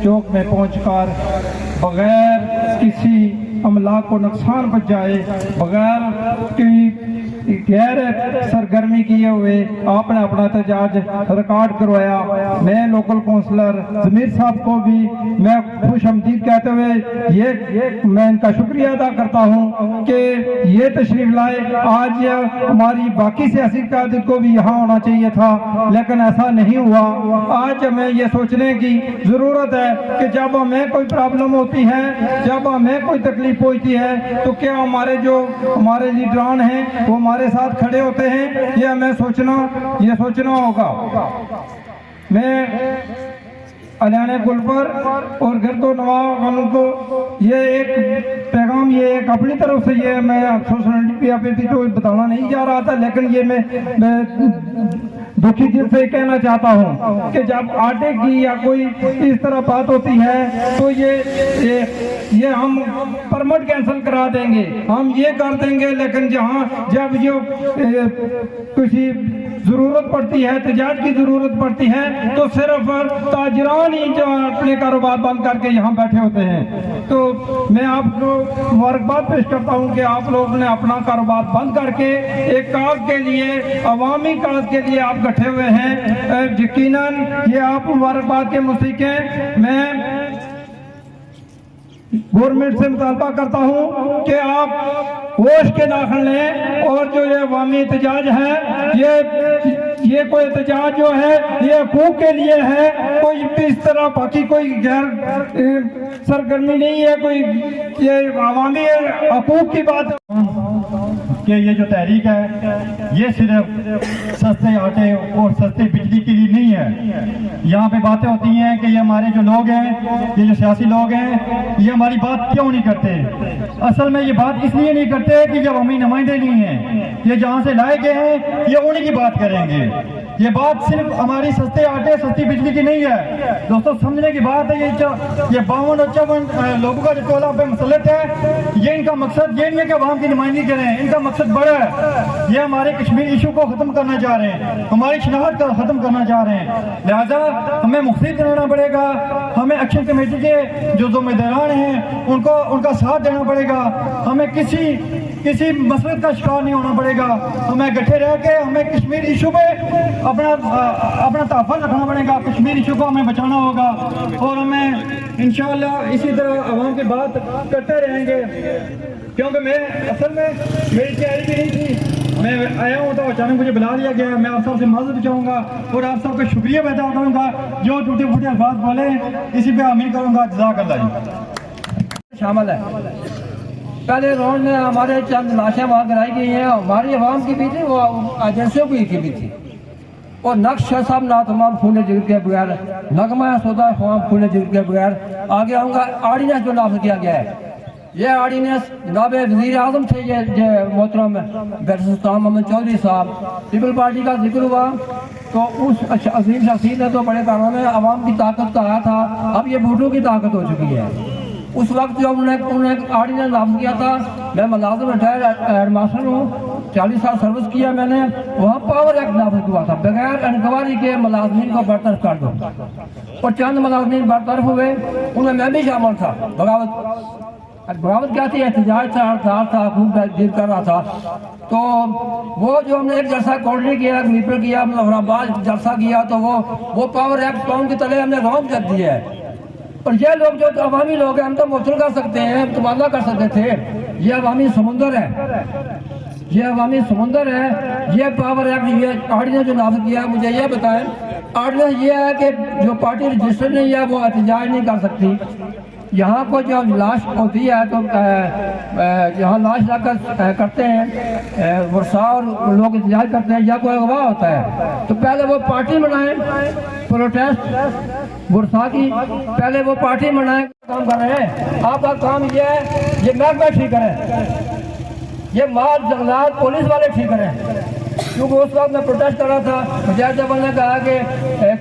چوک میں پہنچ کر بغیر کسی املاک کو نقصان پہنچائے، بغیر کی غیر سرگرمی کیے ہوئے آپ نے اپنا احتجاج ریکارڈ کروایا۔ میں لوکل کونسلر ضمیر صاحب کو بھی میں خوش آمدید کہتے ہوئے میں ان کا شکریہ ادا کرتا ہوں کہ یہ تشریف لائے۔ آج ہماری باقی سیاسی قیادت کو بھی یہاں ہونا چاہیے تھا، لیکن ایسا نہیں ہوا۔ آج ہمیں یہ سوچنے کی ضرورت ہے کہ جب ہمیں کوئی پرابلم ہوتی ہے، جب ہمیں کوئی تکلیف پہنچتی ہے، تو کیا ہمارے لیڈران ہیں وہ ہمارے ساتھ کھڑے ہوتے ہیں؟ یہ ہمیں سوچنا ہوگا۔ میں علیانِ گل پر اور گرد و نواح والوں کو یہ ایک پیغام، یہ ایک اپنی طرف سے یہ میں سوشل میڈیا پہ بھی تو بتانا نہیں جا رہا تھا، لیکن یہ میں دکھی دل سے کہنا چاہتا ہوں کہ جب آٹے کی یا کوئی اس طرح بات ہوتی ہے تو یہ ہم پرمٹ کینسل کرا دیں گے، ہم یہ کر دیں گے، لیکن جب کسی ضرورت پڑتی ہے، احتجاج کی ضرورت پڑتی ہے، تو صرف تاجران ہی جو اپنے کاروبار بند کر کے یہاں بیٹھے ہوتے ہیں۔ تو میں آپ کو مبارکباد پیش کرتا ہوں کہ آپ لوگ نے اپنا کاروبار بند کر کے ایک کاز کے لیے، عوامی کاز کے لیے آپ کٹھے ہوئے ہیں۔ یقیناً یہ آپ مبارکباد کے مستحق ہیں۔ میں گورنمنٹ سے مطالبہ کرتا ہوں کہ آپ ہوش کے داخل لیں، اور جو یہ عوامی احتجاج ہے، یہ کوئی احتجاج جو ہے یہ حقوق کے لیے ہے، کوئی اس طرح باقی کوئی غیر سرگرمی نہیں ہے، کوئی یہ عوامی حقوق کی بات کہ یہ جو تحریک ہے یہ صرف سستے آٹے اور سستے بجلی کے لیے نہیں ہے۔ یہاں پہ باتیں ہوتی ہیں کہ یہ ہمارے جو لوگ ہیں، یہ جو سیاسی لوگ ہیں، یہ ہماری بات کیوں نہیں کرتے؟ اصل میں یہ بات اس لیے نہیں کرتے کہ جب ہمیں نمائندے نہیں ہیں، یہ جہاں سے لائے گئے ہیں یہ انہی کی بات کریں گے۔ یہ بات صرف ہماری سستے آٹے سستی بجلی کی نہیں ہے دوستوں، سمجھنے کی بات ہے۔ یہ 52 اور 54 لوگوں کا جو ٹولہ پہ مسلط ہے، یہ ان کا مقصد یہ نہیں ہے کہ عوام کی نمائندگی کریں، ان کا مقصد بڑا ہے۔ یہ ہمارے کشمیر ایشو کو ختم کرنا چاہ رہے ہیں، ہماری شناخت کو ختم کرنا چاہ رہے ہیں۔ لہذا ہمیں مختلف رہنا پڑے گا، ہمیں ایکشن کمیٹی کے جو ذمہ داران ہیں ان کا ساتھ دینا پڑے گا، ہمیں کسی مسئلے کا شکار نہیں ہونا پڑے گا، ہمیں گٹھے رہ کے ہمیں کشمیر ایشو پہ اپنا تحفظ رکھنا پڑے گا، کشمیر ایشو کو ہمیں بچانا ہوگا، اور ہمیں انشاءاللہ اسی طرح عوام کی بات کرتے رہیں گے۔ کیونکہ اصل میں میری تیاری بھی نہیں تھی، میں آیا ہوں تو اچانک مجھے بلا لیا گیا۔ میں آپ سب سے معذرت چاہوں گا اور آپ سب کو شکریہ ادا کروں گا، جو ٹوٹے پھوٹے الفاظ بولے اسی پہ آمین کروں گا۔ جزاک اللہ جی۔ شامل ہے پہلے راؤنڈ میں ہمارے چند لاشیں وہاں کرائی گئی ہیں، ہماری عوام کی بھی تھی، وہ ایجنسیوں کی بھی تھی، اور نقش صاحب نہ تمام خون جگر کے بغیر، نغمہ سودا خوام خون جگر کے بغیر۔ آگے آؤں گا آرڈیننس جو نافذ کیا گیا ہے، یہ آرڈیننس جناب وزیر اعظم تھے یہ محترم بیرسٹر سلطان محمد چودھری صاحب، پیپل پارٹی کا ذکر ہوا تو اس عظیم شخصیت نے تو بڑے کاموں میں عوام کی طاقت کہا تھا، اب یہ ووٹوں کی طاقت ہو چکی ہے۔ اس وقت جو انہوں نے آرڈیننس نافذ کیا تھا، میں ملازم ریٹائر ہیڈ ماسٹر ہوں، 40 سال سروس کیا میں نے، وہاں پاور ایکٹ نافذ ہوا تھا، بغیر انکوائری کے ملازمین کو برطرف کر دو، اور چند ملازمین برطرف ہوئے، ان میں بھی شامل تھا۔ بغاوت کیا تھی؟ احتجاج تھا، ہڑتال تھا، خوب دیر کر رہا تھا۔ تو وہ جو ہم نے ایک جلسہ کوارڈینیٹ کیا، ایک میپر کیا، مظفرآباد جلسہ کیا، تو وہ پاور ایکٹ قوم کے تلے ہم نے رونق کر دی ہے۔ اور یہ لوگ جو عوامی لوگ ہیں، ہم تو معطل کر سکتے ہیں، ہم تبادلہ کر سکتے تھے، یہ عوامی سمندر ہے، یہ عوامی سمندر ہے۔ یہ پاور ایکٹ، یہ آرڈیننس جو نافذ کیا، مجھے یہ بتائیں، آرڈیننس یہ ہے کہ جو پارٹی رجسٹر نہیں ہے وہ احتجاج نہیں کر سکتی۔ یہاں کو جو لاش ہوتی ہے تو یہاں لاش لا کر کرتے ہیں ورثا، اور لوگ احتجاج کرتے ہیں یا کوئی اغوا ہوتا ہے تو پہلے وہ پارٹی منائیں، پروٹیسٹ ورثا کی، پہلے وہ پارٹی منائیں۔ کام کر رہے ہیں آپ کا کام یہ ہے، یہ محکمہ ٹھیک کریں، یہ مال جنگلات پولیس والے ٹھیک کریں، کیونکہ اس وقت میں پروٹیسٹ کر رہا تھا، مجاہد جبل نے کہا کہ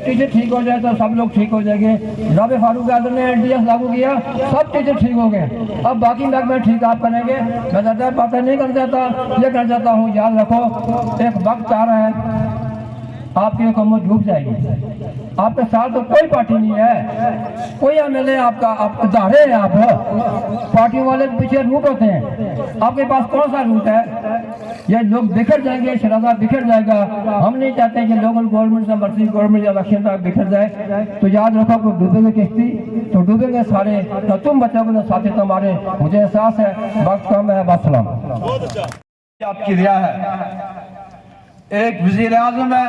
ٹیچر ٹھیک ہو جائے تو سب لوگ ٹھیک ہو جائیں گے، جناب فاروق اعظم نے NDS لاگو کیا، سب ٹیچر ٹھیک ہو گئے، اب باقی محکمے ٹھیک آپ کریں گے۔ میں زیادہ باتیں نہیں کرنا چاہتا، یہ کہنا چاہتا ہوں، یاد رکھو ایک وقت آ رہا ہے आपकी हुकूमत डूब जाएगी। आपके साथ तो कोई पार्टी नहीं है, कोई एमएलए आपका, आप उधारे हैं, आप पार्टी वाले पीछे रूट होते हैं, आपके पास कौन सा रूट है? ये लोग बिखर जाएंगे, शराजा बिखर जाएगा। हम नहीं चाहते कि लोकल गवर्नमेंट से मर्सी गवर्नमेंट इलेक्शन तक बिखर जाए। तो याद रखो कि डूबेंगे किश्ती तो डूबेंगे सारे, तो तुम बचोगे तो साथी तुम्हारे। मुझे एहसास है वक्त कम है। बसलाम। आपकी रिया है, एक वजीर आजम है,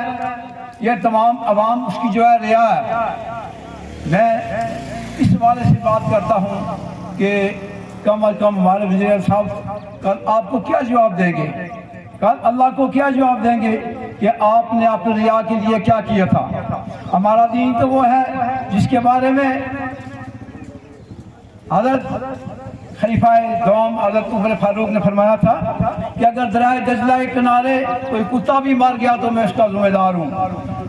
ये तमाम अवाम उसकी जो है रिया है। मैं इस हवाले से बात करता हूँ कि कम अज कम हमारे वजीर साहब कल आपको क्या जवाब देंगे, कल अल्लाह को क्या जवाब देंगे कि आपने अपने रिया के लिए क्या किया था। हमारा दीन तो वो है जिसके बारे में हज़रत खलीफाए दोम हज़रत उमर फारूक ने फरमाया था कि अगर दरिया दजला के किनारे कोई कुत्ता भी मर गया तो मैं उसका जिम्मेदार हूँ।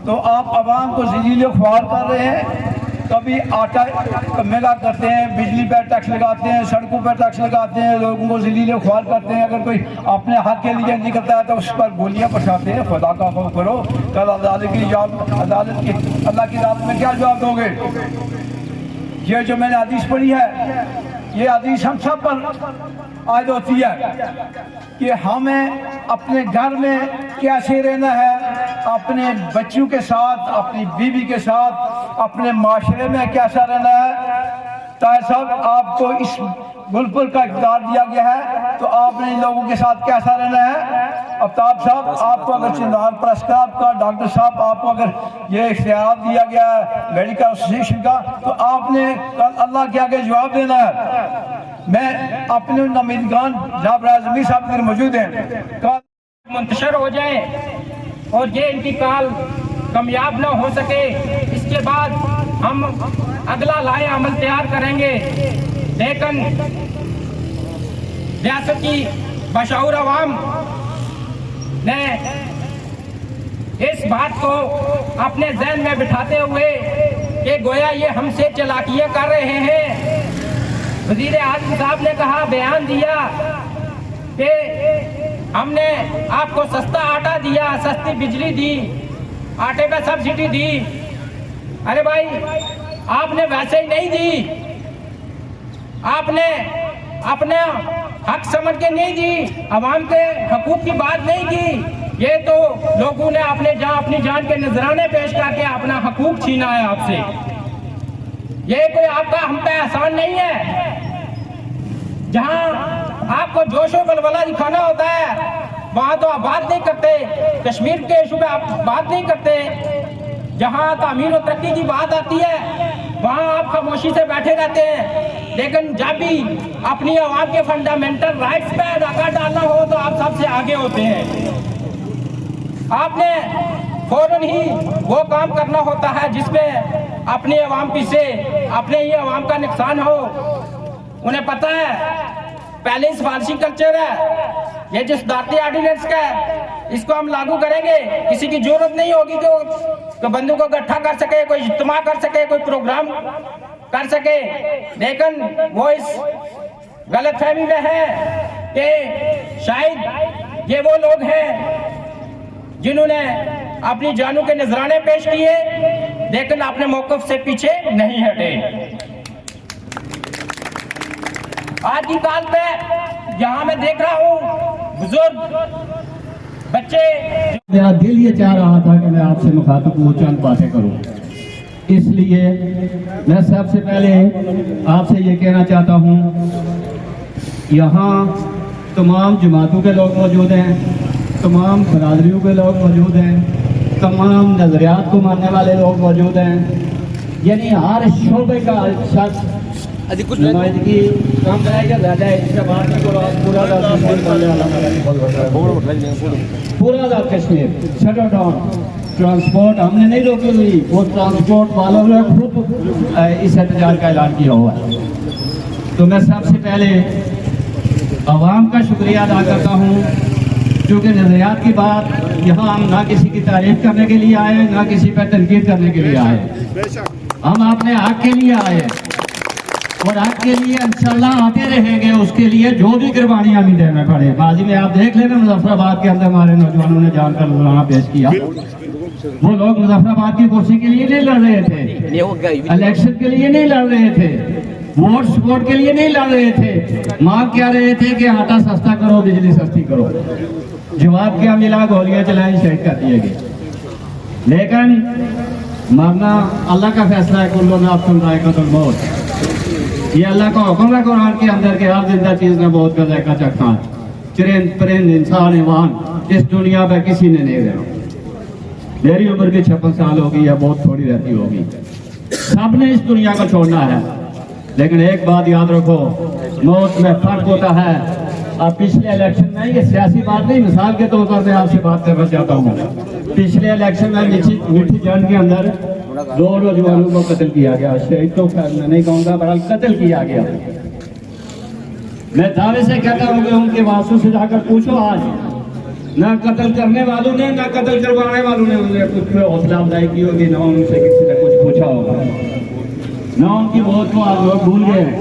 तो आप आवाम को ज़लील ख्वार कर रहे हैं, कभी आटा महंगा करते हैं, बिजली पर टैक्स लगाते हैं, सड़कों पर टैक्स लगाते हैं, लोगों को ज़लील ख्वार करते हैं। अगर कोई अपने हक के लिए निकलता है तो उस पर गोलियां बरसाते हैं। खुदा का खौफ करो, कल अदालत की अल्लाह की रात में क्या जवाब दोगे? ये जो मैंने हदीस पढ़ी है, ये हदीस हम सब पर आयद होती है कि हमें अपने घर में कैसे रहना है, अपने बच्चों के साथ, अपनी बीवी के साथ, अपने माशरे में कैसा रहना है। ताहिर साहब, आपको इस मुल्क का इख्तियार दिया गया है तो आपने इन लोगों के साथ कैसा रहना है। आफ्ताब साहब, आपको अगर चिंदार प्रेस क्लब का, डॉक्टर साहब, आपको अगर ये इख्तियार दिया गया है मेडिकल एसोसिएशन का, तो आपने कल अल्लाह के आगे जवाब देना है। मैं अपने नमीदगान जनाब राज़मी साहब फिर मौजूद हैं, मुंतशर हो जाए और ये इंतकाल कामयाब न हो सके, इसके बाद हम अगला लाए अमल तैयार करेंगे। लेकिन रियासत की बशऊर अवाम ने इस बात को अपने जहन में बिठाते हुए कि गोया ये हमसे चालाकियां कर रहे हैं। वजीर आज़म साहब ने कहा, बयान दिया कि हमने आपको सस्ता आटा दिया, सस्ती बिजली दी, आटे पे सब्सिडी दी। अरे भाई, आपने वैसे ही नहीं दी, आपने अपने हक समझ के नहीं दी, अवाम के हकूक की बात नहीं की। ये तो लोगों ने अपनी जान के नजराने पेश करके अपना हकूक छीना है आपसे। ये कोई आपका हम पे एहसान नहीं है। जहां आपको जोशो बलबला दिखाना होता है वहां तो आप बात नहीं करते, कश्मीर के इशू पे आप बात नहीं करते। जहां तामीर और तरक्की की बात आती है वहां आप खामोशी से बैठे रहते हैं। लेकिन जब भी अपनी आवाम के फंडामेंटल राइट्स पे डाका डालना हो तो आप सबसे आगे होते हैं। आपने फौरन ही वो काम करना होता है जिसमें अपनी आवाम पीछे, अपने ही आवाम का नुकसान हो। उन्हें पता है पहले सिफारशी कल्चर है, ये जो सदारती ऑर्डिनेंस का है इसको हम लागू करेंगे। किसी की जरूरत नहीं होगी कि बंदों को इकट्ठा कर सके, कोई इज्तिमा कर सके, कोई प्रोग्राम कर सके। लेकिन वो इस गलत फहमी में है कि शायद ये वो लोग हैं जिन्होंने अपनी जानों के नजराने पेश किए लेकिन अपने मौकफ से पीछे नहीं हटे। आज की काल पे जहां मैं देख रहा हूँ बुजुर्ग बच्चे, मेरा दिल ये चाह रहा था कि मैं आपसे मुखातिब हूँ, चंद बातें करूँ। इसलिए मैं सबसे पहले आपसे ये कहना चाहता हूँ, यहाँ तमाम जमातों के लोग मौजूद हैं, तमाम बरादरियों के लोग मौजूद हैं, तमाम नज़रियात को मानने वाले लोग मौजूद हैं। यानी हर शोबे का शख्स नुमाइंदगी कम रहेगा, ज़्यादा है। इसके बाद पूरा कश्मीर शट डाउन, ट्रांसपोर्ट हमने नहीं रोकी हुई, वो ट्रांसपोर्ट वालों ने खुद इस एहतजाज का ऐलान किया हुआ है। तो मैं सबसे पहले आवाम का शुक्रिया अदा करता हूँ, क्योंकि नज़रियात की बात यहाँ हम ना किसी की तारीफ करने के लिए आए, ना किसी पर तनकीद करने के लिए आए, हम अपने हक के लिए आए। اور آپ کے لیے انشاءاللہ آتے رہیں گے. اس کے لیے جو بھی قربانیاں بھی دینا پڑے. ماضی میں آپ دیکھ لینا مظفر آباد کے اندر ہمارے نوجوانوں نے جان کر نذرانہ پیش کیا. وہ لوگ مظفر آباد کی کرسی کے لیے نہیں لڑ رہے تھے, الیکشن کے لیے نہیں لڑ رہے تھے, ووٹ سپورٹ کے لیے نہیں لڑ رہے تھے. مانگ کیا رہے تھے کہ آٹا سستا کرو, بجلی سستی کرو. جواب کیا ملا؟ گولیاں چلائی, شہید کر دیے گئے. لیکن مرنا اللہ کا فیصلہ ہے. کل نفس ذائقۃ الموت, یہ اللہ کا حکم ہے قرآن کے اندر کہ ہر زندہ چیز نے موت کا ذائقہ چکھنا ہے. چرند پرند انسان ایمان اس دنیا پہ کسی نے نہیں رہا. میری عمر بھی 56 سال ہوگی یا بہت تھوڑی رہتی ہوگی. سب نے اس دنیا کو چھوڑنا ہے. لیکن ایک بات یاد رکھو, موت میں فرق ہوتا ہے. اب پچھلے الیکشن میں, یہ سیاسی بات نہیں, مثال کے طور پر میں آپ سے بات کرنا چاہتا ہوں. پچھلے الیکشن میں میٹھی جان کے اندر 2 نوجوانوں کو قتل کیا گیا. شہید تو میں نہیں کہوں گا, بہرحال قتل کیا گیا. میں دعوے سے کہتا ہوں کہ ان کے واسطوں سے جا کر پوچھو, آج نہ قتل کرنے والوں نے نہ قتل کروانے والوں نے انہیں کچھ حوصلہ افزائی کی ہوگی, نہ ان سے کسی نے کچھ پوچھا ہوگا, نہ ان کی موت کو آج لوگ بھول گئے ہیں.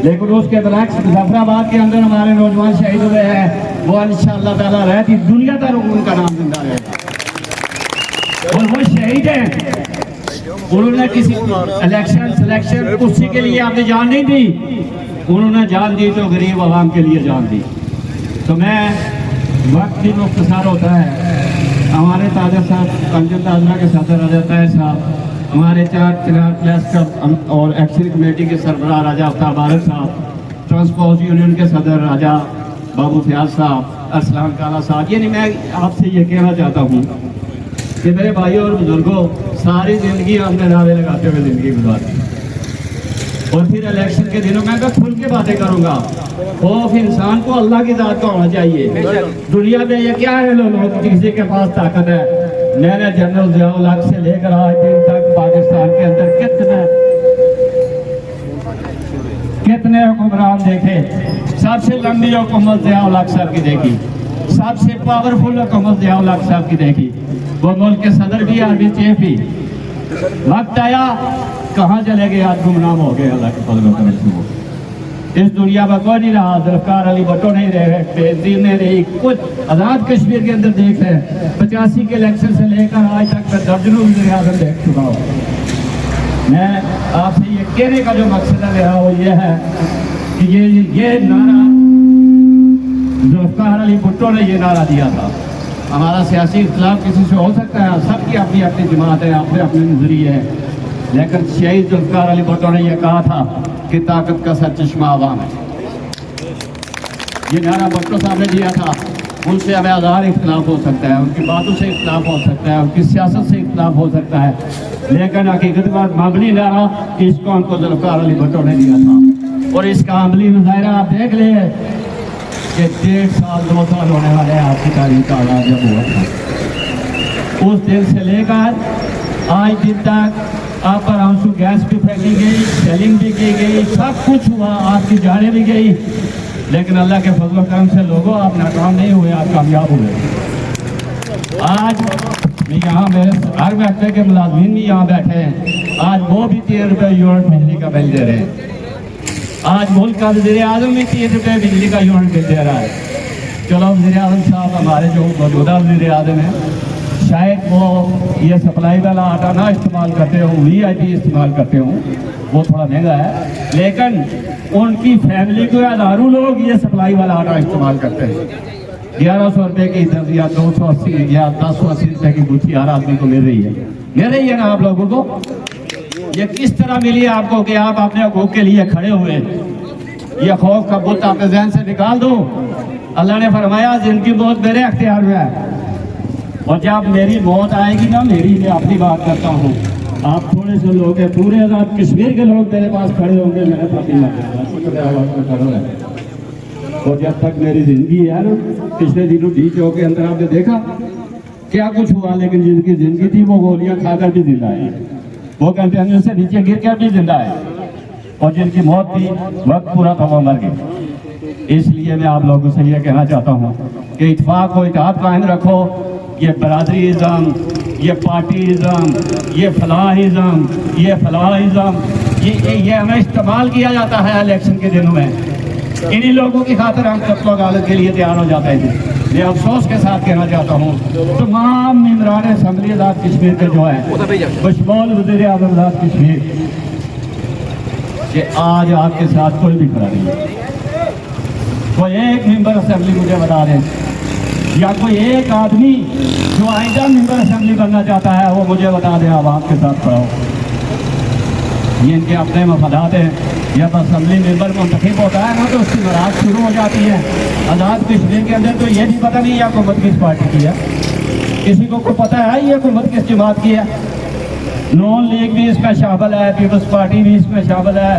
لیکن اس کے برعکس مظفر آباد کے اندر ہمارے نوجوان شہید ہوئے ہیں. وہ انشاءاللہ تعالیٰ رہتی دنیا تک ان کا نام زندہ رہے گا. اور وہ شہید ہیں, انہوں نے کسی الیکشن سلیکشن کرسی کے لیے آپ نے جان نہیں دی. انہوں نے جان دی تو غریب عوام کے لیے جان دی. تو میں, وقت بھی مختصر ہوتا ہے. ہمارے تاجر صاحب کنجل تاجرہ کے صدر رضا طاہر صاحب, ہمارے چنار پلیس کلب اور ایکشن کمیٹی کے سربراہ راجہ آفتاب عارف صاحب, ٹرانسپورٹ یونین کے صدر راجہ بابو فیاض صاحب, ارسلان کالا صاحب. یعنی میں آپ سے یہ کہنا چاہتا ہوں کہ میرے بھائیوں اور بزرگوں, ساری زندگی ہم نے نعرے لگاتے ہوئے زندگی گزاری. اور پھر الیکشن کے دنوں میں کھل کے باتیں کروں گا. خوف انسان کو اللہ کی ذات کا ہونا چاہیے. دنیا میں یہ کیا ہے, لوگ کسی کے پاس طاقت ہے. میں نے جنرل ضیاء الحق سے لے کر آج دن تک پاکستان کے اندر کتنے حکمران دیکھے. سب سے لمبی حکومت ضیاء الحق صاحب کی دیکھی, سب سے پاورفل حکومت ضیاء الحق صاحب کی دیکھی. وہ ملک کے صدر بھی, آرمی چیف بھی. وقت آیا, کہاں چلے گئے, آج گمنام ہو گئے اللہ کے فضل و کرم سے. وہ اس دنیا میں کوئی نہیں رہا. ذوالفقار علی بھٹو نہیں رہے, بےنظیر نہیں رہی. کچھ آزاد کشمیر کے اندر دیکھ لیں, 85 کے الیکشن سے لے کر آج تک میں درجنوں وزیر اعظم دیکھ چکا ہوں. میں آپ سے یہ کہنے کا جو مقصد ہے میرا وہ یہ ہے کہ یہ نعرہ ذوالفقار علی بھٹو نے یہ نعرہ دیا تھا. ہمارا سیاسی اختلاف کسی سے ہو سکتا ہے, سب کی اپنی اپنی جماعت ہے, اپنے اپنے نظریے ہیں. لیکن شہید ذوالفقار علی بھٹو نے یہ کہا تھا کہ طاقت کا سر چشمہ عوام ہے. یہ نعرہ بھٹو صاحب نے دیا تھا. ان سے ہمیں ہزار اختلاف ہو سکتا ہے, ان کی باتوں سے اختلاف ہو سکتا ہے, ان کی سیاست سے اختلاف ہو سکتا ہے, لیکن حقیقت بات مبنی نعرہ اس قوم کو ذوالفقار علی بھٹو نے دیا تھا. اور اس کا عملی مظاہرہ آپ دیکھ لیں کہ 1.5 سال 2 سال ہونے والے ہیں آپ کی تعلیم کا آغاز جب ہوا تھا. اس دن سے لے کر آج دن تک آپ پر آنسو گیس بھی پھینکی گئی, سیلنگ بھی کی گئی, سب کچھ ہوا, آپ کی جانیں بھی گئی. لیکن اللہ کے فضل و کرم سے لوگوں آپ ناکام نہیں ہوئے, آپ کامیاب ہوئے. آج یہاں میرے ہر محکمے کے ملازمین بھی یہاں بیٹھے ہیں. آج وہ بھی 13 روپے یونٹ بجلی کا بل دے رہے ہیں. آج ملک کا وزیر اعظم بھی 3 روپے بجلی کا یونٹ بل دے رہا ہے. چلو وزیر اعظم صاحب ہمارے جو موجودہ وزیر اعظم ہیں, شاید وہ یہ سپلائی والا آٹا نہ استعمال کرتے ہوں, VIP استعمال کرتے ہوں, وہ تھوڑا مہنگا ہے. لیکن ان کی فیملی کو ہزاروں لوگ یہ سپلائی والا آٹا استعمال کرتے ہیں. 1100 روپے کی یا 280 یا 1080 روپے کی گچھی ہر آدمی کو مل رہی ہے. مل رہی ہے نا آپ لوگوں کو؟ یہ کس طرح ملی آپ کو کہ آپ اپنے حقوق کے لیے کھڑے ہوئے؟ یہ خوف کا بت آپ کے ذہن سے نکال دو. اللہ نے فرمایا زندگی موت میرے اختیار میں ہے, اور جب میری موت آئے گی نا, میری میں اپنی بات کرتا ہوں, آپ تھوڑے سے لوگ ہیں, پورے آزاد کشمیر کے لوگ میرے پاس کھڑے ہوں گے, میرے پاس. اور جب تک میری زندگی ہے نا, پچھلے دنوں ڈی چوک کے اندر آپ نے دیکھا کیا کچھ ہوا, لیکن جن کی زندگی تھی وہ گولیاں کھا کر بھی زندہ ہے, وہ کنٹینر سے نیچے گر کر بھی زندہ ہے, اور جن کی موت تھی وقت پورا تھا وہ مر گئے. اس لیے میں آپ لوگوں سے یہ کہنا چاہتا ہوں کہ اتفاق و اتحاد قائم رکھو. یہ برادری ازم, یہ پارٹی ازم, یہ فلاح ازم, یہ فلاح ازم, ये हमें इस्तेमाल किया जाता है इलेक्शन के दिनों में। इन्हीं लोगों की खातिर हम कत्ल गालत के लिए तैयार हो जाते थे। मैं अफसोस के साथ कहना चाहता हूँ तमाम मेंबरान असम्बली आज़ाद कश्मीर के जो है बशमूल वज़ीर आज़म आज़ाद कश्मीर कि आज आपके साथ कोई भी खड़ा नहीं है। कोई एक मेंबर असम्बली मुझे बता दें, या कोई एक आदमी जो आइंदा मेंबर असम्बली बनना चाहता है वो मुझे बता दें, अब आपके साथ खड़ा हो। ये इनके अपने मफादात हैं। जब असम्बली मेंबर मुंतखब होता है ना तो उसकी नाराज शुरू हो जाती है। आज़ाद कश्मीर के अंदर तो ये भी पता नहीं ये हुकूमत किस पार्टी की है, किसी को पता है ये हुकूमत किस जमात की है। नॉन लीग भी इसमें शामिल है, पीपल्स पार्टी भी इसमें शामिल है,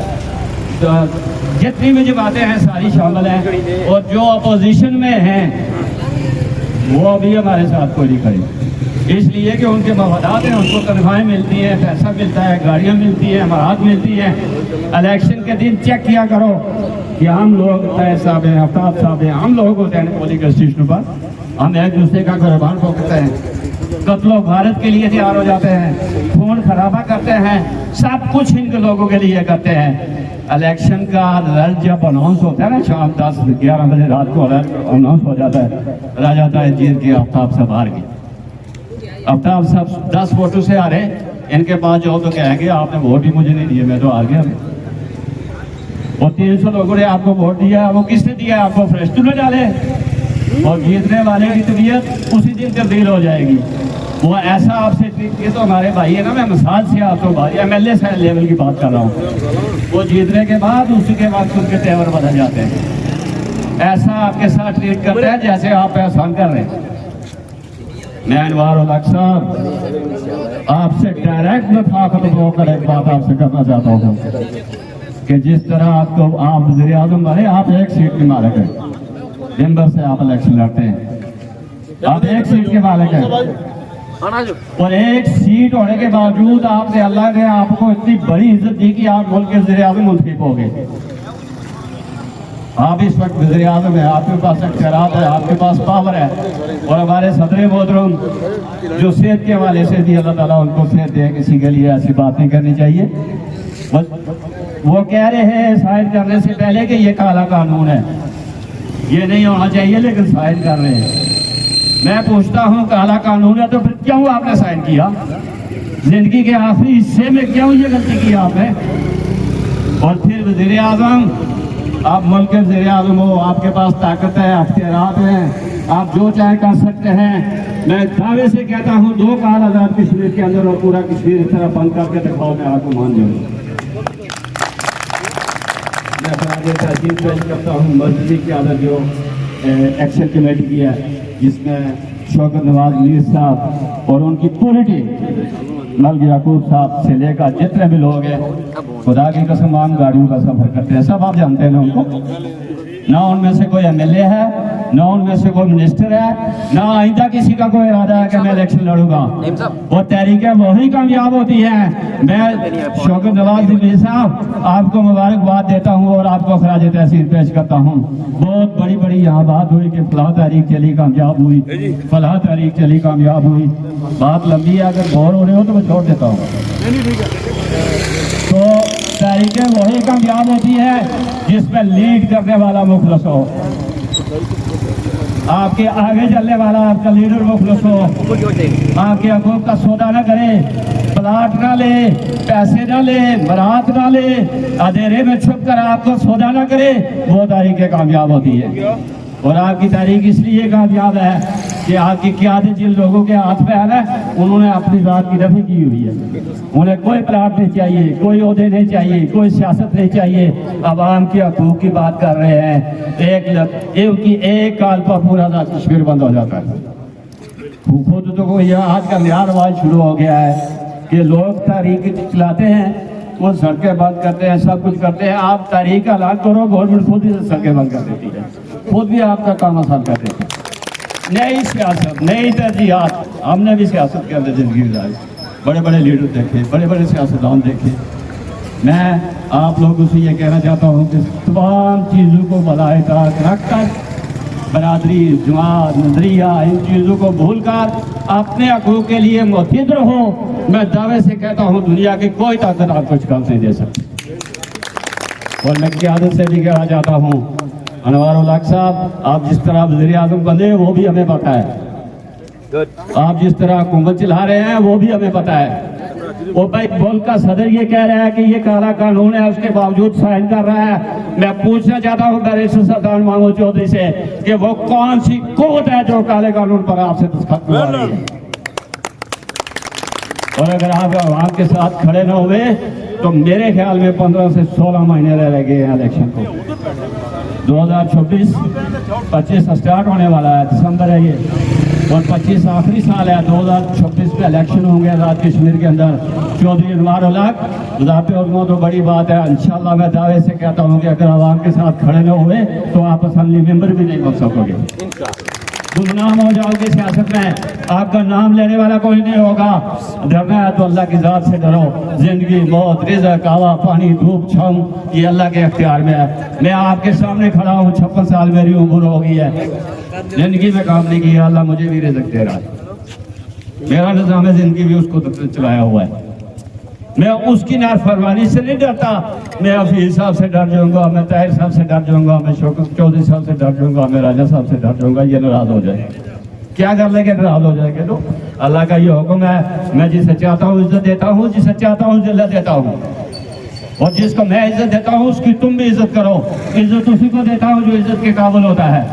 तो जितनी भी जमातें हैं सारी शामिल हैं। और जो अपोजिशन में हैं वो अभी हमारे साथ कोई नहीं खड़ी, इसलिए कि उनके मफादात हैं, उनको तनख्वाहें मिलती हैं, पैसा मिलता है, गाड़ियाँ मिलती हैं, अमारात मिलती हैं। इलेक्शन के दिन चेक किया करो कि हम लोग तय साहब हैं, आफ्ताब साहब हैं, हम लोग होते हैं पोलिंग स्टेशन पर, हम एक दूसरे का कुर्बान ठोकते हैं, कत्लो भारत के लिए तैयार हो जाते हैं, खून खराबा करते हैं, सब कुछ इनके लोगों के लिए करते हैं। इलेक्शन का रिजल्ट जब अनाउंस होता है ना शाम 10-11 बजे रात को अनाउंस हो जाता है, रह जाता है जीत के आफ्ताब साहब हार गए। आफ्ताब साहब 10 वोटों से हारे, इनके पास जाओ तो कहेंगे आपने वोट ही मुझे नहीं दिए, मैं तो हार गया। और 300 लोगों ने आपको वोट दिया, वो किसने दिया? आपको फ्रेस्टू में डाले। और जीतने वाले की तबीयत उसी दिन तब्दील हो जाएगी। वो ऐसा आपसे ये तो हमारे भाई है ना, मैं मिसाल से आपको भाई MLA से लेवल की बात कर रहा हूँ। वो जीतने के बाद उसी के बाद उनके तेवर बदल जाते हैं। ऐसा आपके साथ ट्रीट करते हैं जैसे आप एहसान कर रहे हैं। मैं अनवार उल हक साहब आपसे डायरेक्ट मुखातब होकर एक बात आपसे करना चाहता हूँ कि जिस तरह आपको आप वज़ीर आज़म बने, आप एक सीट के मालिक हैं, मेंबर से आप इलेक्शन लड़ते हैं, आप एक सीट के मालिक हैं, और एक सीट होने के बावजूद आपने अल्लाह ने आपको इतनी बड़ी इज्जत दी कि आप मुल्क के वज़ीर आज़म मुंतखब हो गए। आप इस वक्त वज़ीर आज़म है, आपके पास इख्तियारात है, आपके पास पावर है। और हमारे सदर मोहतरम जो सेहत के हवाले से भी अल्लाह ताला उनको सेहत दे, किसी के लिए ऐसी बात नहीं करनी चाहिए। वो कह रहे हैं साइन करने से पहले कि ये काला कानून है, ये नहीं होना चाहिए, लेकिन साइन कर रहे हैं। मैं पूछता हूँ काला कानून है तो फिर क्यों आपने साइन किया? जिंदगी के आखिरी हिस्से में क्यों ये गलती की आपने? और फिर वज़ीर आज़म, आप मुल्क के वज़ीर आज़म हो, आपके पास ताकत है, अख्तियारात हैं, आप जो चाहे कर सकते हैं। मैं दावे से कहता हूँ 2 साल आज़ाद कश्मीर के अंदर और पूरा कश्मीर इस तरह बंद करके दिखाओ, मैं आपको मान जाऊँगा। मैं अपना तहसील पेश करता हूँ मस्जिद की आदत जो एक्शन कमेटी की है, जिसमें शौकत नवाज मीर साहब और उनकी पूरी टीम, मलिक याकूब साहब से लेकर जितने भी लोग हैं, खुदा की कसम हम गाड़ियों का सफर करते हैं, सब आप जानते हैं ना उनको। ना उनमें से कोई MLA है, ना उनमें से कोई मिनिस्टर है, ना आइंदा किसी का कोई इरादा है कि मैं इलेक्शन लड़ूंगा। और तहरीकें वही कामयाब होती हैं। मैं शौकत नवाज मीर साहब आपको मुबारकबाद देता हूँ और आपको खराज तहसीन पेश करता हूँ। बहुत बड़ी बड़ी यहाँ बात हुई कि फलाह तहरीक चली कामयाब हुई, फलाह तहरीक चली कामयाब हुई। बात लंबी है, अगर बोर हो रहे हो तो मैं छोड़ देता हूँ। तो तहरीकें वही कामयाब होती है जिसमें लीड करने वाला मुखलस हो, आपके आगे चलने वाला आपका लीडर मुखलस हो, आपके हकूक का सौदा ना करे, प्लाट ना ले, पैसे ना ले, बरात ना ले, अंधेरे में छुप कर आपको सौदा ना करे, वो तारीखें कामयाब होती है। और आपकी तारीख इसलिए कामयाब है कि आपकी क़यादत जिन लोगों के हाथ में है ना, उन्होंने अपनी बात की रफ़ी की हुई है। उन्हें कोई प्लाट नहीं चाहिए, कोई ओहदे नहीं चाहिए, कोई सियासत नहीं चाहिए। आवाम के हकूक़ की बात कर रहे हैं। एक काल पर पूरा कश्मीर बंद हो जाता है। खुद तो कोई आज का नया रवाज शुरू हो गया है कि लोग तारीख चलाते हैं, वो सड़कें बंद करते हैं, सब कुछ करते हैं। आप तारीख का ऐलान करो, गवर्नमेंट खुद ही सड़कें बंद कर देती है, खुद भी आपका काम आसान कर देती है। नई सियासत, नई तरजीहात, हमने भी सियासत के अंदर जिंदगी गुजारी, बड़े बड़े लीडर देखे, बड़े बड़े सियासतदान देखे। मैं आप लोगों से ये कहना चाहता हूँ कि तमाम चीज़ों को बलाए ताक रख कर, बरादरी, जमात, नजरिया, इन चीज़ों को भूल कर अपने हकूक़ के लिए मुतहिद रहो। मैं दावे से कहता हूँ दुनिया की कोई ताकत आपको कुछ काम नहीं दे सकती। और मैं क़यादत से भी कहना चाहता हूँ, अनवार उल हक साहब, आप जिस तरह वज़ीर आज़म बने वो भी हमें पता है, आप जिस तरह हुकूमत चला रहे हैं वो भी हमें पता है। वो भाई मुल्क का सदर ये कह रहा है कि ये काला कानून है, उसके बावजूद साइन कर रहा है। मैं पूछना चाहता हूँ बैरिस्टर सुल्तान महमूद चौधरी से कि वो कौन सी कुव्वत है जो काले कानून पर आपसे दस्तखत करवा रही है। और अगर आप आवाम के साथ खड़े न हुए तो मेरे ख्याल में 15 से 16 महीने रह गए हैं इलेक्शन को। 2026 स्टार्ट होने वाला है, दिसंबर है ये, और 25 आखिरी साल है। 2026 में इलेक्शन होंगे आज़ाद कश्मीर के अंदर। चौधरी अनवार उल हक ज़ाते उज़्मा तो बड़ी बात है, इंशाअल्लाह मैं दावे से कहता हूँ कि अगर आवाम के साथ खड़े न हुए तो आप असम्बली मेंबर भी नहीं बन सकोगे। गुमनाम हो जाओगे सियासत में, आपका नाम लेने वाला कोई नहीं होगा। डरना है तो अल्लाह की ज़ात से डरो। जिंदगी, मौत, रिज़्क़, हवा, पानी, धूप, छाँव ये अल्लाह के इख्तियार में है। मैं आपके सामने खड़ा हूँ, 56 साल मेरी उम्र हो गई है, जिंदगी में काम नहीं किया, अल्लाह मुझे भी रिज़्क़ दे रहा है। मेरा निज़ाम ज़िंदगी भी उसको चलाया हुआ है। मैं उसकी नाफरमानी से नहीं डरता, मैं हफीज़ साहब से डर जाऊंगा, मैं ताहिर साहब से डर जाऊंगा, मैं शौकत चौधरी साहब से डर जाऊंगा, मैं राजा साहब से डर जाऊंगा। ये नाराज हो जाए, क्या कर लेंगे, नाराज हो जाएंगे। तो अल्लाह का ये हुक्म है, मैं जिसे चाहता हूँ इज्जत देता हूँ, जिसे चाहता हूँ जिल्लत देता हूँ, और जिसको मैं इज्जत देता हूँ उसकी तुम भी इज्जत करो। इज्जत उसी को देता हूँ जो इज्जत के काबिल होता है।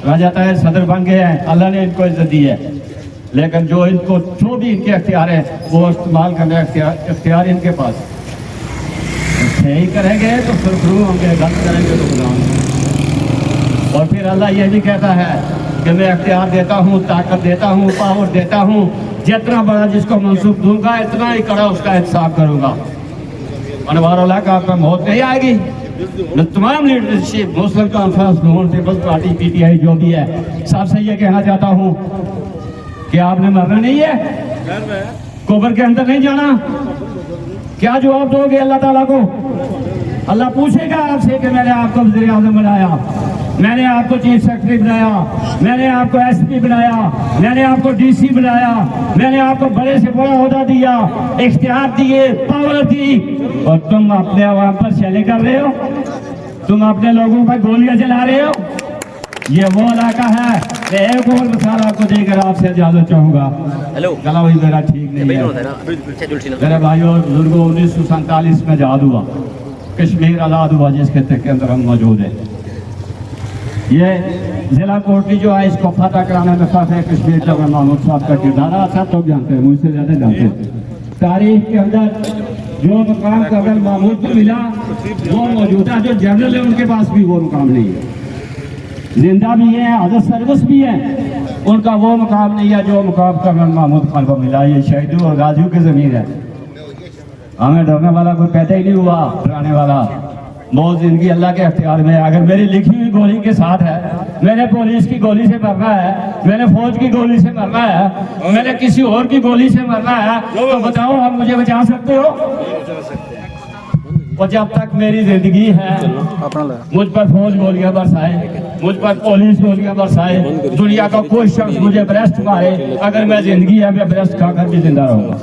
राजा ताहिर सदर बन गए हैं, अल्लाह ने इनको इज्जत दी है, लेकिन जो भी इनके अख्तियार है वो इस्तेमाल करने अख्तियार इनके पास। सही करेंगे तो सुरखरू होंगे, गलत करेंगे तो गुलाम। और फिर अल्लाह ये भी कहता है कि मैं अख्तियार देता हूँ, ताकत देता हूँ, पावर देता हूँ, जितना बड़ा जिसको मंसूब दूंगा इतना ही कड़ा उसका इंसाफ करूँगा। अनवार उल हक आपका मौत नहीं आएगी। मैं तमाम लीडरशिप, मुस्लिम कॉन्फ्रेंस, नून पीपल्स पार्टी, PTI जो भी है, सबसे ये कहना चाहता हूँ कि आपने मरना नहीं है, कब्र के अंदर नहीं जाना। क्या जवाब दोगे अल्लाह ताला को? अल्लाह पूछेगा आपसे कि मैंने आपको वज़ीर आज़म बनाया, मैंने आपको चीफ सेक्रेटरी बनाया, मैंने आपको SP बनाया, मैंने आपको DC बनाया, मैंने आपको बड़े से बड़ा ओहदा दिया, इख्तियार दिए, पावर दी, और तुम अपने आवाम पर शैली कर रहे हो, तुम अपने लोगों पर गोलियां चला रहे हो। ये वो इलाका है। मैं एक और मिसाल आपको देकर आपसे इजाजत चाहूँगा। गला वही मेरा ठीक नहीं है। मेरे भाइयों और बुजुर्गों, 1947 में आज़ाद हुआ, कश्मीर आज़ाद हुआ, जिसके तक के अंदर हम मौजूद हैं। ये जिला कोर्टी जो है, इसको फतह कराने में फतेह कश्मीर जगह महमूद साहब का किरदार आप सब लोग जानते हैं, मुझसे ज़्यादा जानते हैं। तारीख के अंदर जो मुकाम कर्नल महमूद को मिला, वो मौजूदा जो जनरल है उनके पास भी वो मुकाम नहीं है। जिंदा भी है, आदत सर्विस भी है, उनका वो मुकाम नहीं है जो मुकाम कर्नल महमूद खान को मिला। ये शहीदों और गाजियों की ज़मीन है। हमें डरने वाला कोई पैदा ही नहीं हुआ, डराने वाला। मौत जिंदगी अल्लाह के अख्तियार में है। अगर मेरी लिखी हुई गोली के साथ है, मैंने पुलिस की गोली से मरना है, मैंने फौज की गोली से मरना है, मैंने किसी और की गोली से मरना है, तो बताओ आप मुझे बचा सकते हो? और जब तक मेरी जिंदगी है, मुझ पर फौज गोलियां बरसाए, मुझ पर पुलिस गोलियां बरसाए, दुनिया का कोई शख्स मुझे ब्रेस्ट मारे, अगर मैं जिंदगी है मैं ब्रेस्ट खाकर भी जिंदा रहूंगा।